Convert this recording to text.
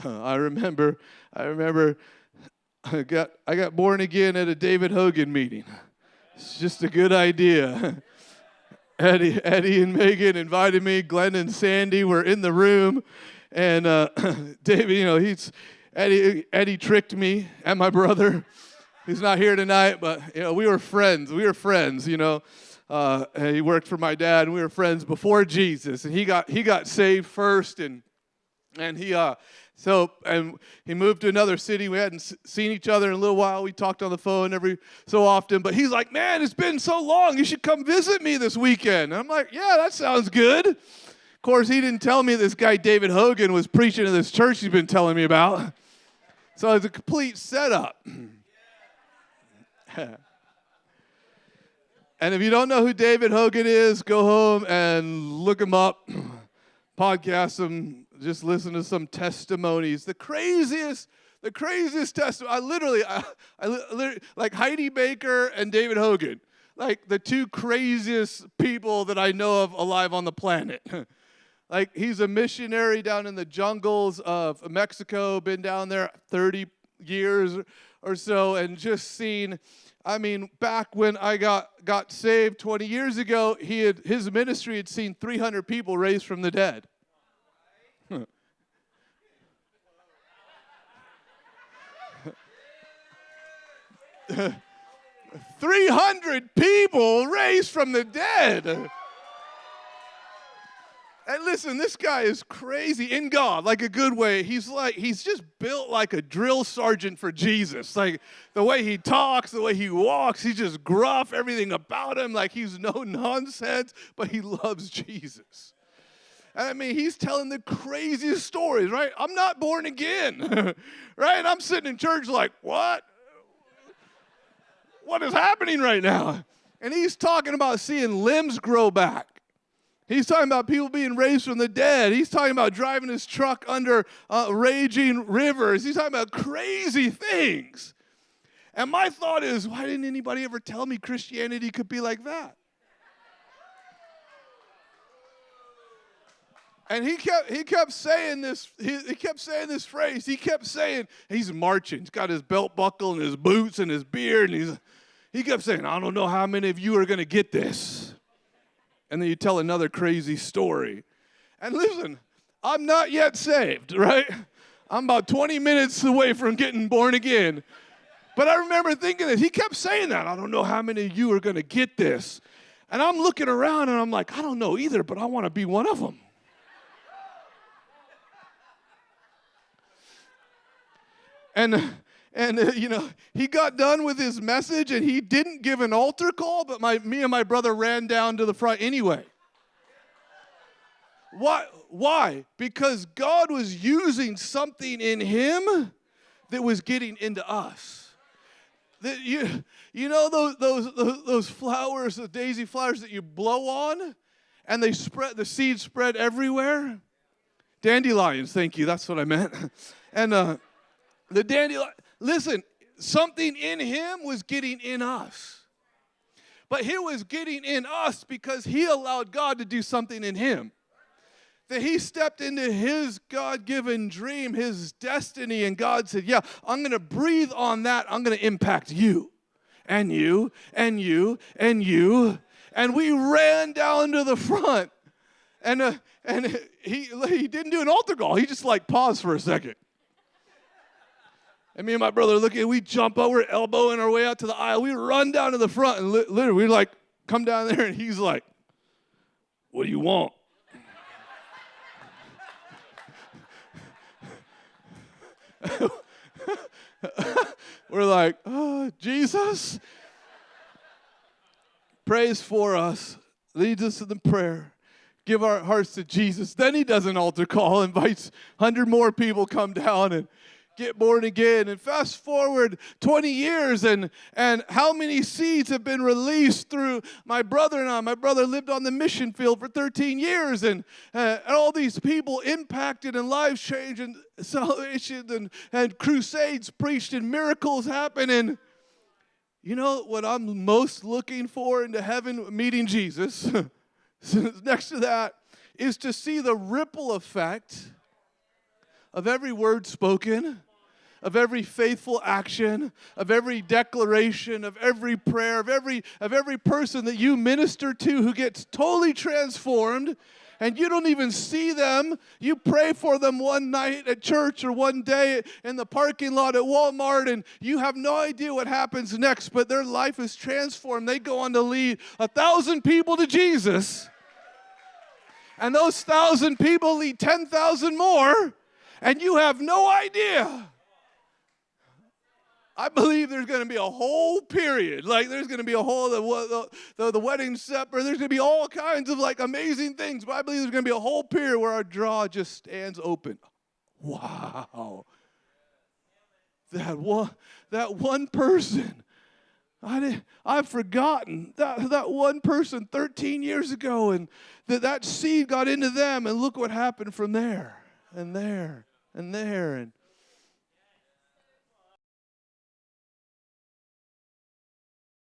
I remember I got born again at a David Hogan meeting. It's just a good idea. Eddie and Megan invited me. Glenn and Sandy were in the room, and David, Eddie tricked me and my brother. He's not here tonight, but we were friends. And he worked for my dad, and we were friends before Jesus. And he got saved first, and he he moved to another city. We hadn't seen each other in a little while. We talked on the phone every so often. But he's like, man, it's been so long. You should come visit me this weekend. And I'm like, yeah, that sounds good. Of course, he didn't tell me this guy David Hogan was preaching in this church he's been telling me about. So it's a complete setup. And if you don't know who David Hogan is, go home and look him up, podcast him, just listen to some testimonies. The craziest testimony. I literally, like Heidi Baker and David Hogan, like the two craziest people that I know of alive on the planet. Like, he's a missionary down in the jungles of Mexico, been down there 30 years or so, and just seen, back when I got saved 20 years ago, his ministry had seen 300 people raised from the dead. 300 people raised from the dead. And listen, this guy is crazy in God, like a good way. He's just built like a drill sergeant for Jesus. Like the way he talks, the way he walks, he's just gruff, everything about him, like he's no nonsense, but he loves Jesus. He's telling the craziest stories, right? I'm not born again, right? And I'm sitting in church like, what? What is happening right now? And he's talking about seeing limbs grow back. He's talking about people being raised from the dead. He's talking about driving his truck under raging rivers. He's talking about crazy things. And my thought is, why didn't anybody ever tell me Christianity could be like that? And he kept saying this. He kept saying this phrase. He kept saying, he's marching. He's got his belt buckle and his boots and his beard. And he kept saying, I don't know how many of you are going to get this. And then you tell another crazy story. And listen, I'm not yet saved, right? I'm about 20 minutes away from getting born again. But I remember thinking that he kept saying that. I don't know how many of you are going to get this. And I'm looking around and I'm like, I don't know either, but I want to be one of them. And he got done with his message, and he didn't give an altar call, but me and my brother ran down to the front anyway. Why? Because God was using something in him that was getting into us. That those flowers, the daisy flowers that you blow on, and the seeds spread everywhere. Dandelions, thank you. That's what I meant. And the dandelion. Listen, something in him was getting in us. But he was getting in us because he allowed God to do something in him. That he stepped into his God-given dream, his destiny, and God said, yeah, I'm going to breathe on that. I'm going to impact you, and you, and you, and you. And we ran down to the front. And he didn't do an altar call. He just paused for a second. And me and my brother we jump up, we're elbowing our way out to the aisle. We run down to the front, and literally we come down there, and he's like, what do you want? We're like, oh, Jesus. Prays for us, leads us in the prayer. Give our hearts to Jesus. Then he does an altar call, invites 100 more people come down and get born again. And fast forward 20 years, and how many seeds have been released through my brother and I. My brother lived on the mission field for 13 years, and all these people impacted and lives changed and salvation and crusades preached and miracles happened. And you know what I'm most looking for into heaven? Meeting Jesus. Next to that is to see the ripple effect of every word spoken, of every faithful action, of every declaration, of every prayer, of every person that you minister to who gets totally transformed, and you don't even see them. You pray for them one night at church or one day in the parking lot at Walmart, and you have no idea what happens next, but their life is transformed. They go on to lead 1,000 people to Jesus, and those 1,000 people lead 10,000 more, and you have no idea. I believe there's going to be a whole period, like there's going to be a whole, the wedding supper, there's going to be all kinds of like amazing things, but I believe there's going to be a whole period where our jaw just stands open. Wow. That one person, I've forgotten that one person 13 years ago, and that seed got into them, and look what happened from there, and there, and there, and